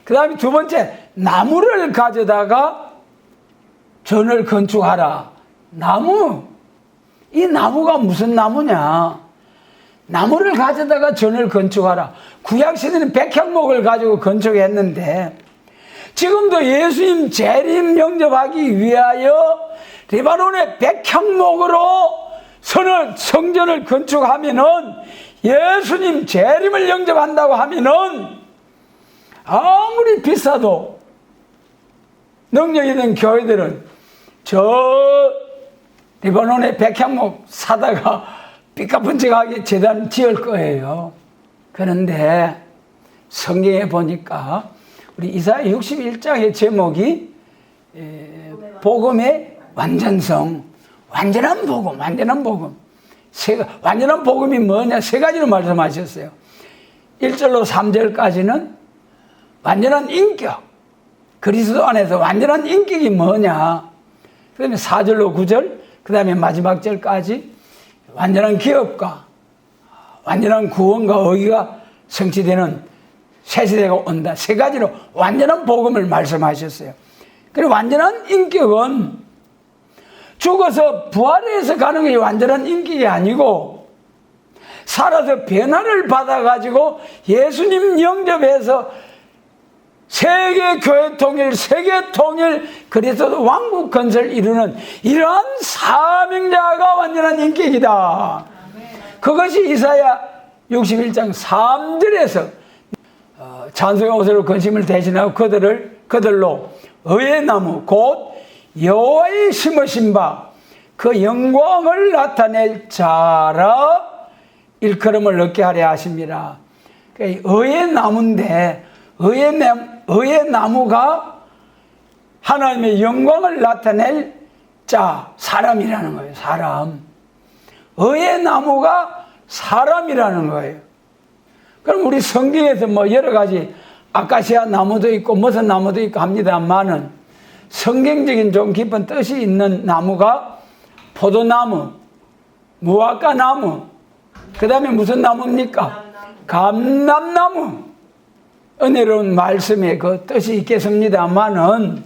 그 다음에 두 번째 나무를 가져다가 전을 건축하라. 나무. 이 나무가 무슨 나무냐? 나무를 가져다가 전을 건축하라. 구약시대는 백향목을 가지고 건축했는데 지금도 예수님 재림 영접하기 위하여 레바논의 백향목으로 성전을 건축하면은 예수님 재림을 영접한다고 하면은 아무리 비싸도 능력 있는 교회들은 저 레바논의 백향목 사다가 삐까뻔쩍하게 재단 지을 거예요. 그런데 성경에 보니까 우리 이사야 61장의 제목이 복음의 완전성, 완전한 복음. 완전한 복음이 뭐냐? 세 가지로 말씀하셨어요. 1절로 3절까지는 완전한 인격, 그리스도 안에서 완전한 인격이 뭐냐? 그 다음에 4절로 9절, 그 다음에 마지막 절까지 완전한 기업과 완전한 구원과 의가 성취되는 새 시대가 온다. 세 가지로 완전한 복음을 말씀하셨어요. 그리고 완전한 인격은 죽어서 부활해서 가는 게 완전한 인격이 아니고 살아서 변화를 받아가지고 예수님 영접해서 세계 교회 통일, 세계 통일, 그래서 왕국 건설 이루는 이러한 사명자가 완전한 인격이다. 그것이 이사야 61장 3절에서 찬송의 옷으로 근심을 대신하고 그들로 의의 나무 곧 여호와의 심으신 바 그 영광을 나타낼 자라 일컬음을 얻게 하려 하십니다. 의의 나무인데 의의 나무가 하나님의 영광을 나타낼 자, 사람이라는 거예요. 사람. 의의 나무가 사람이라는 거예요. 그럼 우리 성경에서 뭐 여러 가지 아카시아 나무도 있고 무슨 나무도 있고 합니다만은 성경적인 좀 깊은 뜻이 있는 나무가 포도나무, 무화과나무, 그 다음에 무슨 나무입니까? 감람나무. 은혜로운 말씀에 그 뜻이 있겠습니다만은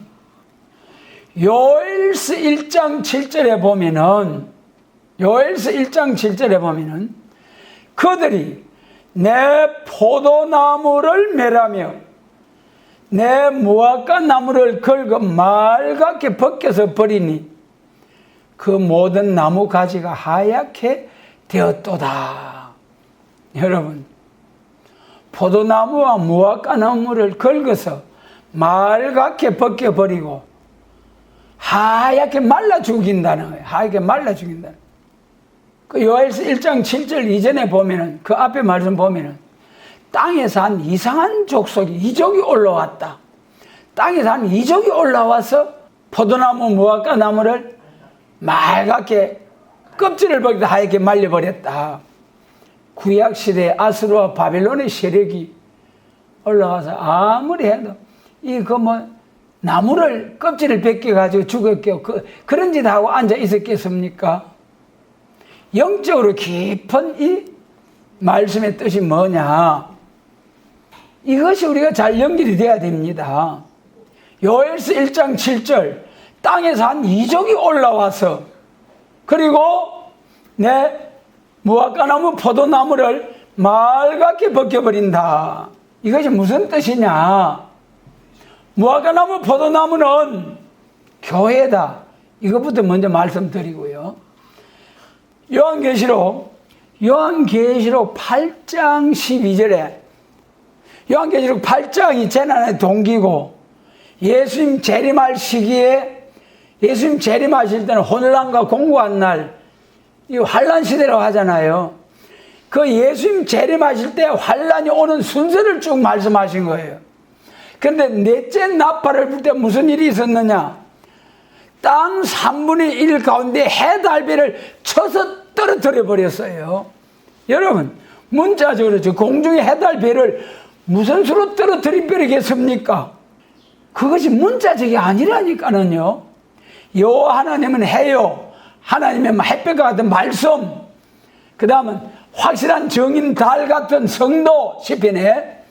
요엘서 1장 7절에 보면은 그들이 내 포도나무를 멸하며 내 무화과 나무를 긁어 말갛게 벗겨서 버리니 그 모든 나무 가지가 하얗게 되었도다. 여러분, 포도나무와 무화과 나무를 긁어서 말갛게 벗겨버리고 하얗게 말라 죽인다는 거예요. 하얗게 말라 죽인다. 그 요엘서 1장 7절 이전에 보면은, 그 앞에 말씀 보면은, 땅에서 한 이상한 족속이, 이족이 올라왔다. 땅에서 한 이족이 올라와서 포도나무, 무화과 나무를 말갛게 껍질을 벗기다 하얗게 말려버렸다. 구약시대에 아수르와 바벨론의 세력이 올라와서 아무리 해도 나무를 껍질을 벗겨가지고 죽였겠고 그런 짓 하고 앉아 있었겠습니까? 영적으로 깊은 이 말씀의 뜻이 뭐냐? 이것이 우리가 잘 연결이 돼야 됩니다. 요엘서 1장 7절 땅에서 한 이족이 올라와서 그리고 내 무화과나무 포도나무를 말갛게 벗겨버린다. 이것이 무슨 뜻이냐? 무화과나무 포도나무는 교회다. 이것부터 먼저 말씀드리고요. 요한계시록 8장 12절에 요한계시록 8장이 재난의 동기고 예수님 재림할 시기에 예수님 재림하실 때는 혼란과 공고한 날 이 환란 시대라고 하잖아요. 그 예수님 재림하실 때 환란이 오는 순서를 쭉 말씀하신 거예요. 그런데 넷째 나팔을 불 때 무슨 일이 있었느냐? 땅 3분의 1 가운데 해달배를 쳐서 떨어뜨려 버렸어요. 여러분, 문자적으로 저 공중의 해달배를 무슨 수로 떨어뜨려 버리겠습니까? 그것이 문자적이 아니라니까는요. 요 하나님은 해요. 하나님의 햇볕과 같은 말씀, 그 다음은 확실한 정인 달 같은 성도 시편에,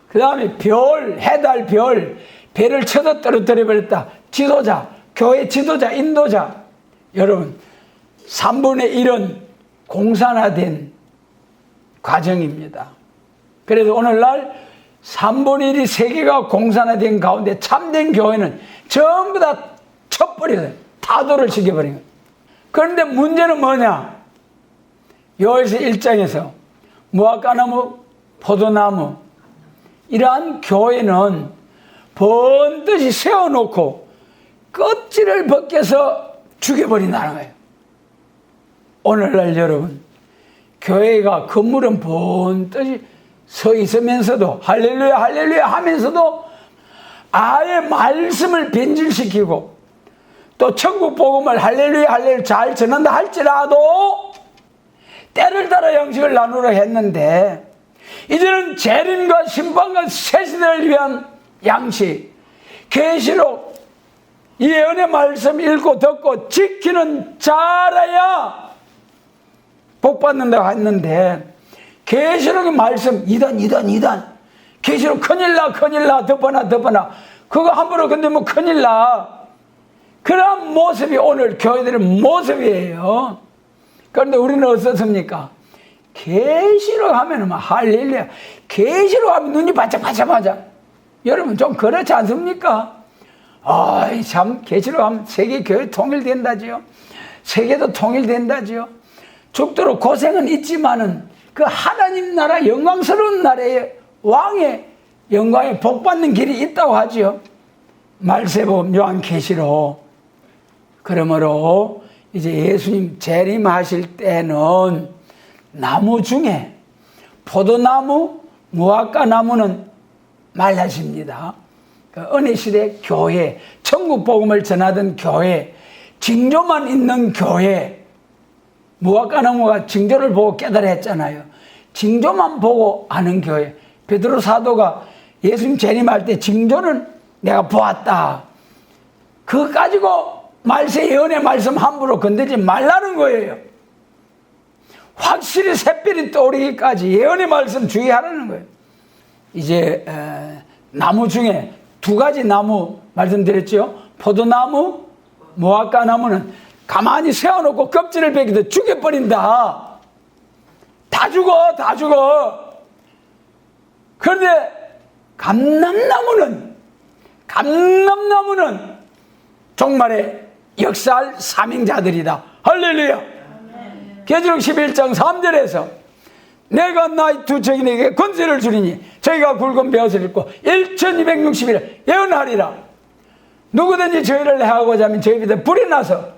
그 다음에 별, 해달 별, 배를 쳐서 떨어뜨려 버렸다. 지도자, 교회 지도자, 인도자. 여러분, 3분의 1은 공산화된 과정입니다. 그래서 오늘날 3분의 1이 세계가 공산화된 가운데 참된 교회는 전부 다 쳐버려요. 타도를 시켜버린 거예요. 그런데 문제는 뭐냐? 요엘서 1장에서 무화과나무, 포도나무, 이러한 교회는 번듯이 세워놓고 껍질을 벗겨서 죽여버린다는 거예요. 오늘날 여러분, 교회가 건물은 번듯이 서 있으면서도 할렐루야 할렐루야 하면서도 아예 말씀을 변질시키고 또 천국 복음을 할렐루야 할렐루야 잘 전한다 할지라도 때를 따라 양식을 나누려 했는데 이제는 재림과 심판과 새 시대를 위한 양식, 계시록, 예언의 말씀 읽고 듣고 지키는 자라야 복받는다고 했는데 계시록의 말씀 이단 계시록 큰일나 덮어놔 그거 함부로 건드리면 큰일나. 그런 모습이 오늘 교회들의 모습이에요. 그런데 우리는 어떻습니까? 계시록 하면 막 할렐루야, 계시록 하면 눈이 반짝반짝반짝. 여러분 좀 그렇지 않습니까? 아이 참 계시록 하면 세계 교회 통일된다지요. 세계도 통일된다지요. 죽도록 고생은 있지만은 그 하나님 나라 영광스러운 나라의 왕의 영광에 복받는 길이 있다고 하지요. 말세보 요한계시록. 그러므로 이제 예수님 재림하실 때는 나무 중에 포도나무, 무화과 나무는 말라집니다. 그 은혜시대 교회, 천국 복음을 전하던 교회, 징조만 있는 교회, 무화과 나무가 징조를 보고 깨달아 했잖아요. 징조만 보고 아는 교회. 베드로 사도가 예수님 재림할 때 징조는 내가 보았다. 그거 가지고 말세 예언의 말씀 함부로 건드리지 말라는 거예요. 확실히 샛별이 떠오르기까지 예언의 말씀 주의하라는 거예요. 이제 나무 중에 두 가지 나무 말씀드렸죠. 포도나무, 무화과 나무는 가만히 세워놓고 껍질을 벗기도 죽여버린다. 다 다 죽어, 다 죽어. 그런데 감람나무는 종말에 역사할 사명자들이다. 할렐루야. 계시록 11장 3절에서 내가 나의 두 증인에게 권세를 주리니 저희가 굵은 벼슬을 입고 1260일 예언하리라. 누구든지 저희를 해하고자 하면 저희 밑에 불이 나서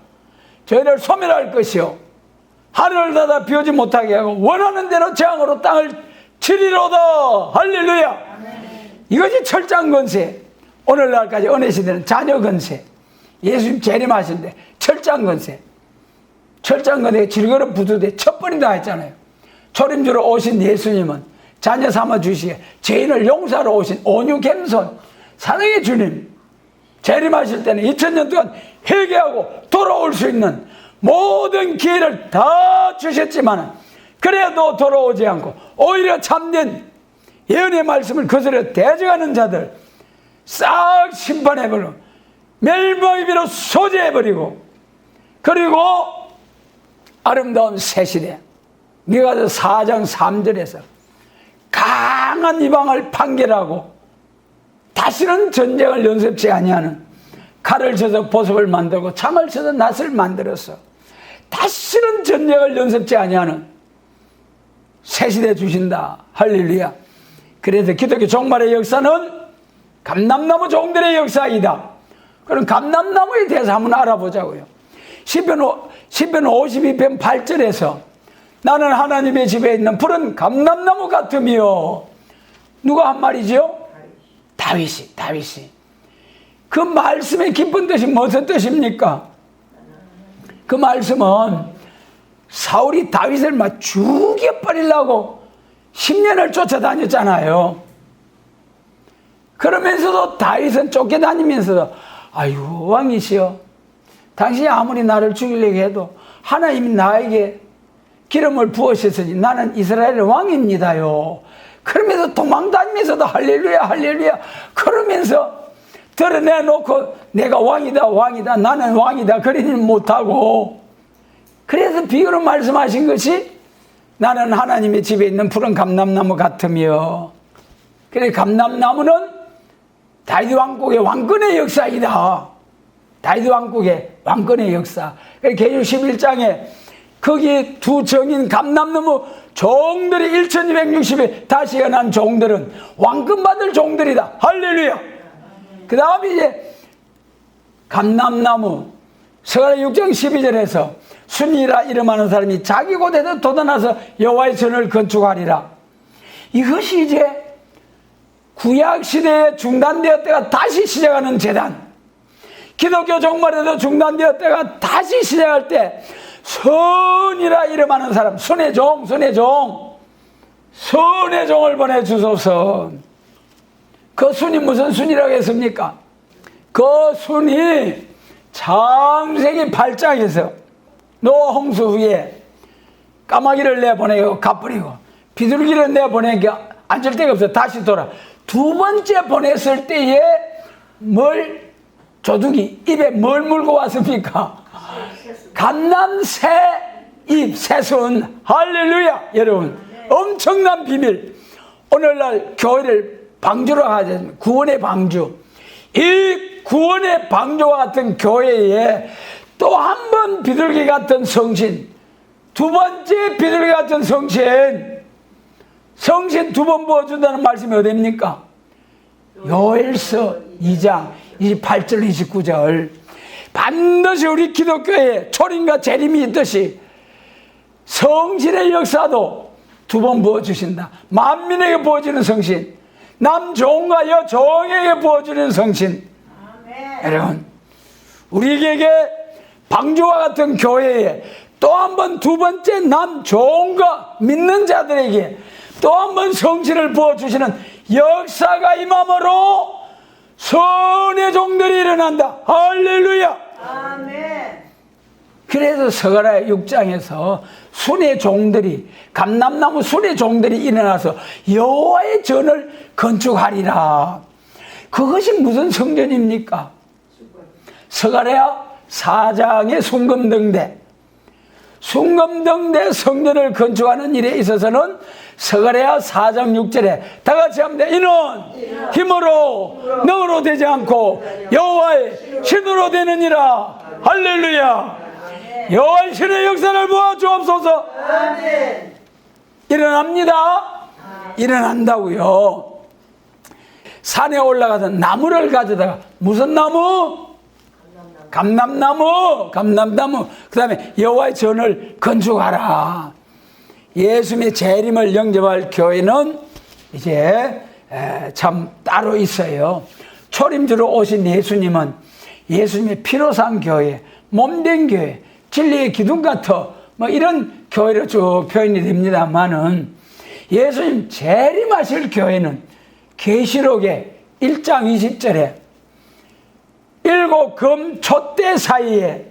저희를 소멸할 것이요 하늘을 닫아 비오지 못하게 하고 원하는 대로 재앙으로 땅을 치리로다. 할렐루야. 이것이 철장 권세. 오늘날까지 은혜 시대는 자녀 권세. 예수님 재림하신데 철장 권세. 철장 권세가 질거름 부두대 첫 번이다 했잖아요. 초림주로 오신 예수님은 자녀 삼아 주시게 죄인을 용서하러 오신 온유 겸손 사랑의 주님. 재림하실 때는 2000년 동안 회개하고 돌아올 수 있는 모든 기회를 다 주셨지만 그래도 돌아오지 않고 오히려 참된 예언의 말씀을 거스려 대적하는 자들 싹 심판해버리고 멸망의 비로 소재해버리고 그리고 아름다운 새 시대 미가서 4장 3절에서 강한 이방을 판결하고 다시는 전쟁을 연습지 아니하는 칼을 쳐서 보석을 만들고 창을 쳐서 낫을 만들었어. 다시는 전쟁을 연습지 아니하는 새 시대 주신다. 할렐루야. 그래서 기독교 종말의 역사는 감람나무 종들의 역사이다. 그럼 감람나무에 대해서 한번 알아보자고요. 시편 52편 8절에서 나는 하나님의 집에 있는 푸른 감람나무 같으며 누가 한 말이죠? 다윗이. 그 말씀의 깊은 뜻이 무슨 뜻입니까? 그 말씀은 사울이 다윗을 막 죽여버리려고 10년을 쫓아다녔잖아요. 그러면서도 다윗은 쫓겨다니면서도 아유 왕이시여 당신이 아무리 나를 죽이려고 해도 하나님이 나에게 기름을 부으셨으니 나는 이스라엘의 왕입니다요. 그러면서 도망다니면서도 할렐루야 그러면서 드러내놓고 내가 왕이다 나는 왕이다 그러지는 못하고 그래서 비유로 말씀하신 것이 나는 하나님의 집에 있는 푸른 감람나무 같으며 그래 감람나무는 다윗 왕국의 왕권의 역사이다. 다윗 왕국의 왕권의 역사. 그래서 계시록 11장에 거기 두 정인 감람나무 종들이 1260일 다시 난 종들은 왕권 받을 종들이다. 할렐루야. 그 다음에 이제 감람나무 스가랴 6장 12절에서 순이라 이름하는 사람이 자기 곳에서 돋아나서 여호와의 전을 건축하리라. 이것이 이제 구약시대에 중단되었다가 다시 시작하는 재단, 기독교 종말에도 중단되었다가 다시 시작할 때 선이라 이름하는 사람, 선의 종을 보내주소서. 그 순이 무슨 순이라고 했습니까? 그 순이 창세기 8장에서 노아 홍수 후에 까마귀를 내보내고 갚으리고 비둘기를 내보내고 앉을 데가 없어 다시 돌아. 두 번째 보냈을 때에 조둑이 입에 뭘 물고 왔습니까? 감람새 잎 새순. 할렐루야. 여러분 엄청난 비밀. 오늘날 교회를 방주로 하자. 구원의 방주. 이 구원의 방주와 같은 교회에 또 한 번 비둘기 같은 성신, 두 번째 비둘기 같은 성신 두 번 부어준다는 말씀이 어디입니까? 요엘서 2장 28절 29절. 반드시 우리 기독교에 초림과 재림이 있듯이 성신의 역사도 두 번 부어주신다. 만민에게 부어주는 성신, 남종과 여종에게 부어주는 성신. 아멘. 여러분 우리에게 방주와 같은 교회에 또 한 번 두 번째 남종과 믿는 자들에게 또 한 번 성신을 부어주시는 역사가 임함으로 선의 종들이 일어난다. 할렐루야. 아멘. 그래서 스가랴 6장에서 순의 종들이 감람나무 순의 종들이 일어나서 여호와의 전을 건축하리라. 그것이 무슨 성전입니까? 스가랴 4장의 순금등대. 숭검등대 성전을 건축하는 일에 있어서는 스가랴 4장 6절에 다 같이 합니다. 이는 힘으로 능으로 되지 않고 여호와의 신으로 되느니라. 할렐루야. 여호와의 신의 역사를 보아 주옵소서. 일어납니다. 일어난다고요. 산에 올라가서 나무를 가져다가, 무슨 나무? 감람나무. 그 다음에 여호와의 전을 건축하라. 예수님의 재림을 영접할 교회는 이제 참 따로 있어요. 초림주로 오신 예수님은 예수님의 피로 산 교회, 몸된 교회, 진리의 기둥 같아 뭐 이런 교회로 쭉 표현이 됩니다만은, 예수님 재림하실 교회는 계시록의 1장 20절에 7금 촛대 사이에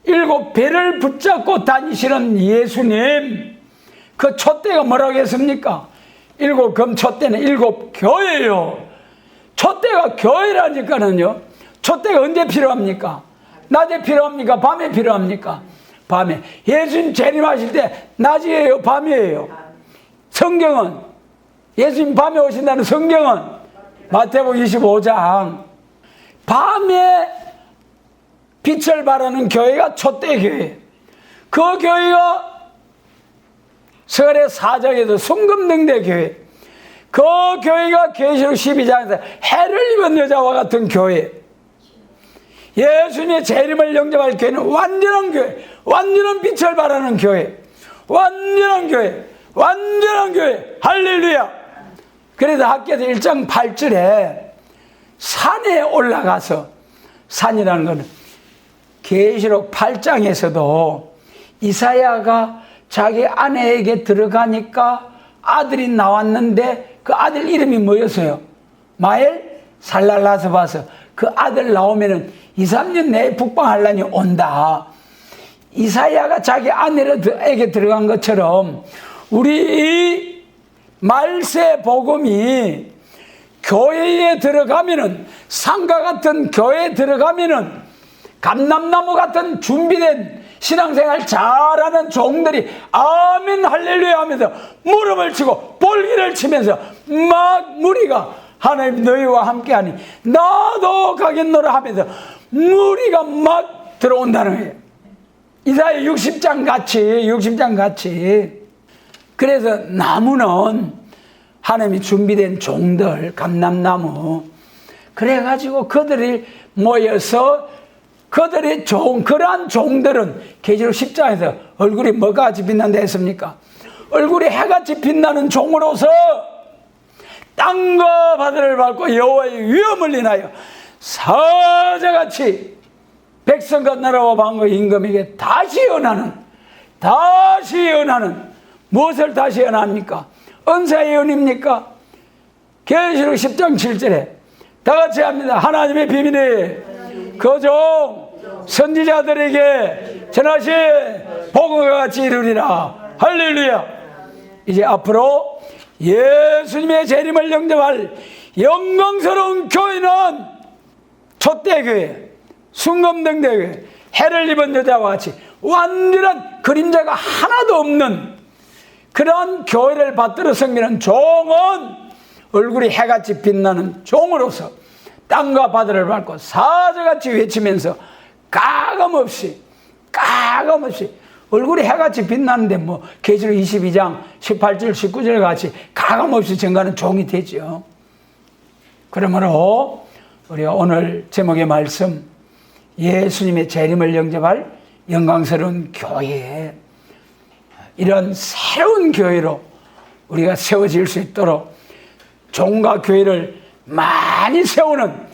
7배를 붙잡고 다니시는 예수님, 그 촛대가 뭐라고 했습니까? 7금 촛대는 7교회예요. 촛대가 교회라니까는요. 촛대가 언제 필요합니까? 낮에 필요합니까? 밤에 필요합니까? 밤에. 예수님 재림하실 때 낮이에요? 밤이에요? 성경은, 예수님 밤에 오신다는 성경은 마태복음 25장, 밤에 빛을 발하는 교회가 촛대 교회. 그 교회가 스가랴 4장에서 숭검등대 교회. 그 교회가 계시록 12장에서 해를 입은 여자와 같은 교회. 예수님의 재림을 영접할 교회는 완전한 교회, 완전한 빛을 발하는 교회, 완전한 교회, 완전한 교회. 할렐루야. 그래서 학교에서 1장 8절에 산에 올라가서, 산이라는 것은 계시록 8장에서도 이사야가 자기 아내에게 들어가니까 아들이 나왔는데 그 아들 이름이 뭐였어요? 마엘 살랄라스바스. 그 아들 나오면은 2, 3년 내에 북방한란이 온다. 이사야가 자기 아내에게 들어간 것처럼 우리 이 말세 복음이 교회에 들어가면은, 상가 같은 교회에 들어가면은 감람나무 같은 준비된 신앙생활 잘하는 종들이 아멘 할렐루야 하면서 무릎을 치고 볼기를 치면서 막 무리가 하나님 너희와 함께하니 나도 가겠노라 하면서 무리가 막 들어온다는 거예요. 이사야 60장 같이. 그래서 나무는 하나님이 준비된 종들, 감람나무. 그래가지고 그들이 모여서 그들의 그러한 종들은 계시록 10장에서 얼굴이 뭐같이 빛난다 했습니까? 얼굴이 해같이 빛나는 종으로서 땅과 바다를 밟고 여호와의 위엄을 인하여 사자같이 백성과 나라와 방과 임금에게 다시 예언하는 무엇을 다시 예언합니까? 은사 예언입니까? 계시록 10장 7절에 다 같이 합니다. 하나님의 비밀이 그 종 선지자들에게 전하신 복음과 같이 이루리라. 할렐루야. 이제 앞으로 예수님의 재림을 영접할 영광스러운 교회는 촛대교회, 숭검등대교회, 해를 입은 여자와 같이 완전한 그림자가 하나도 없는 그런 교회를 받들어 섬기는 종은 얼굴이 해같이 빛나는 종으로서 땅과 바다를 밟고 사자같이 외치면서 가감없이 얼굴이 해같이 빛나는데 뭐 계시록 22장 18절 19절 같이 가감없이 전가하는 종이 되죠. 그러므로 우리가 오늘 제목의 말씀, 예수님의 재림을 영접할 영광스러운 교회, 이런 새로운 교회로 우리가 세워질 수 있도록 종과 교회를 많이 세우는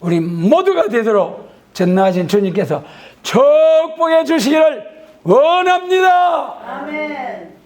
우리 모두가 되도록 전능하신 주님께서 축복해 주시기를 원합니다. 아멘.